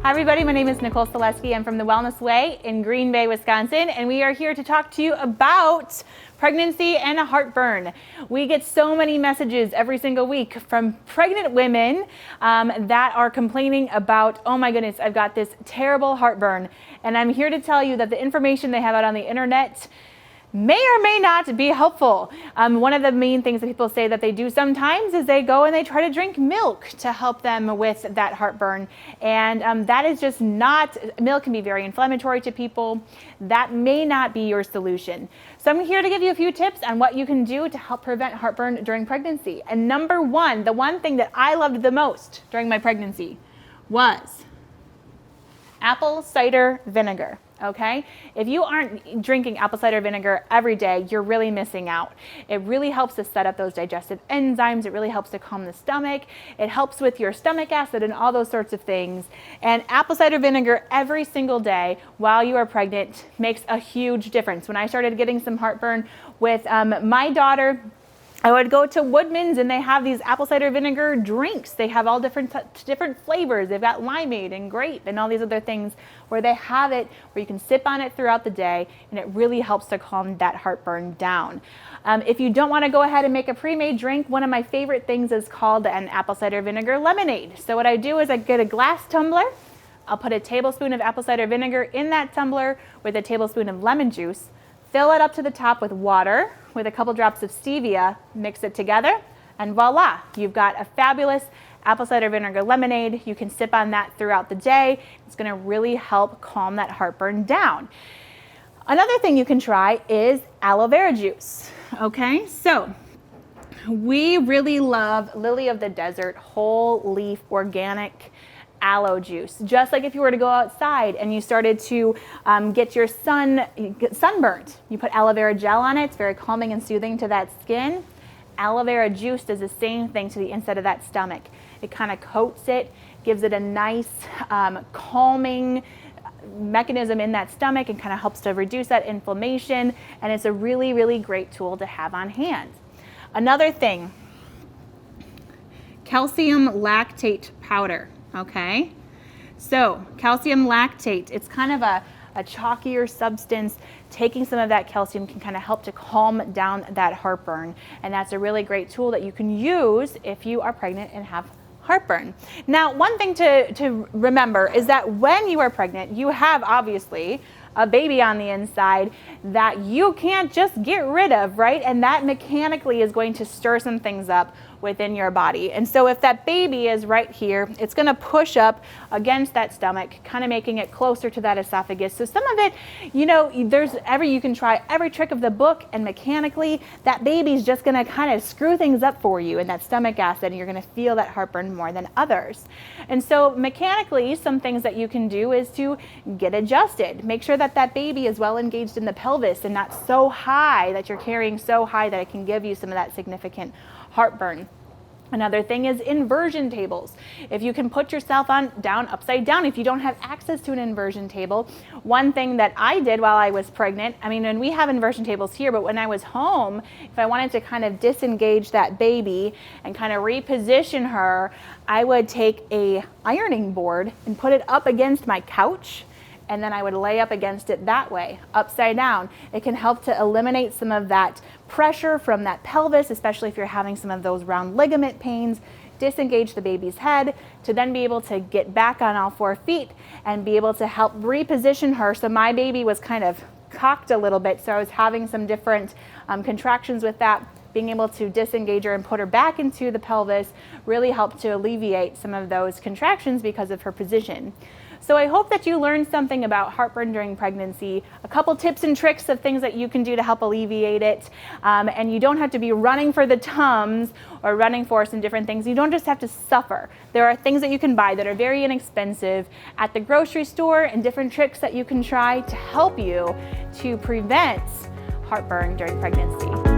Hi everybody, my name is Nicole. I'm from the Wellness Way in Green Bay, Wisconsin, and we are here to talk to you about pregnancy and heartburn. We get so many messages every single week from pregnant women that are complaining about, oh my goodness, I've got this terrible heartburn. And I'm here to tell you that the information they have out on the internet may or may not be helpful. One of the main things that people say that they do sometimes is they go and they try to drink milk to help them with that heartburn. And that is just not, milk can be very inflammatory to people. That may not be your solution. So I'm here to give you a few tips on what you can do to help prevent heartburn during pregnancy. And number one, the one thing that I loved the most during my pregnancy was apple cider vinegar. Okay, if you aren't drinking apple cider vinegar every day, you're really missing out. It really helps to set up those digestive enzymes. It really helps to calm the stomach. It helps with your stomach acid and all those sorts of things. And apple cider vinegar every single day while you are pregnant makes a huge difference. When I started getting some heartburn with my daughter, I would go to Woodman's and they have these apple cider vinegar drinks. They have all different flavors. They've got limeade and grape and all these other things where they have it where you can sip on it throughout the day, and it really helps to calm that heartburn down. If you don't want to go ahead and make a pre-made drink, one of my favorite things is called an apple cider vinegar lemonade. So what I do is I get a glass tumbler. I'll put a tablespoon of apple cider vinegar in that tumbler with a tablespoon of lemon juice. Fill it up to the top with water with a couple drops of stevia, mix it together, and voila, you've got a fabulous apple cider vinegar lemonade. You can sip on that throughout the day. It's gonna really help calm that heartburn down. Another thing you can try is aloe vera juice, okay? So we really love Lily of the Desert whole leaf organic aloe juice. Just like if you were to go outside and you started to get your sunburnt, you put aloe vera gel on it. It's very calming and soothing to that skin. Aloe vera juice does the same thing to the inside of that stomach. It kind of coats it, gives it a nice calming mechanism in that stomach, and kind of helps to reduce that inflammation. And it's a really, really great tool to have on hand. Another thing, calcium lactate powder. Okay, so calcium lactate, it's kind of a chalkier substance. Taking some of that calcium can kind of help to calm down that heartburn. And that's a really great tool that you can use if you are pregnant and have heartburn. Now, one thing to remember is that when you are pregnant, you have obviously a baby on the inside that you can't just get rid of, right? And that mechanically is going to stir some things up within your body. And so if that baby is right here, it's gonna push up against that stomach, kind of making it closer to that esophagus. So some of it, you know, you can try every trick of the book, and mechanically that baby's just gonna kind of screw things up for you in that stomach acid, and you're gonna feel that heartburn more than others. And so mechanically, some things that you can do is to get adjusted. Make sure that that baby is well engaged in the pelvis and not so high that you're carrying so high that it can give you some of that significant heartburn. Another thing is inversion tables. If you can put yourself down upside down, if you don't have access to an inversion table, one thing that I did while I was pregnant, I mean, and we have inversion tables here, but when I was home, if I wanted to kind of disengage that baby and kind of reposition her, I would take a ironing board and put it up against my couch, and then I would lay up against it that way, upside down. It can help to eliminate some of that pressure from that pelvis, especially if you're having some of those round ligament pains. Disengage the baby's head to then be able to get back on all 4 feet and be able to help reposition her. So my baby was kind of cocked a little bit, so I was having some different contractions with that. Being able to disengage her and put her back into the pelvis really helped to alleviate some of those contractions because of her position. So I hope that you learned something about heartburn during pregnancy, a couple tips and tricks of things that you can do to help alleviate it. And you don't have to be running for the Tums or running for some different things. You don't just have to suffer. There are things that you can buy that are very inexpensive at the grocery store, and different tricks that you can try to help you to prevent heartburn during pregnancy.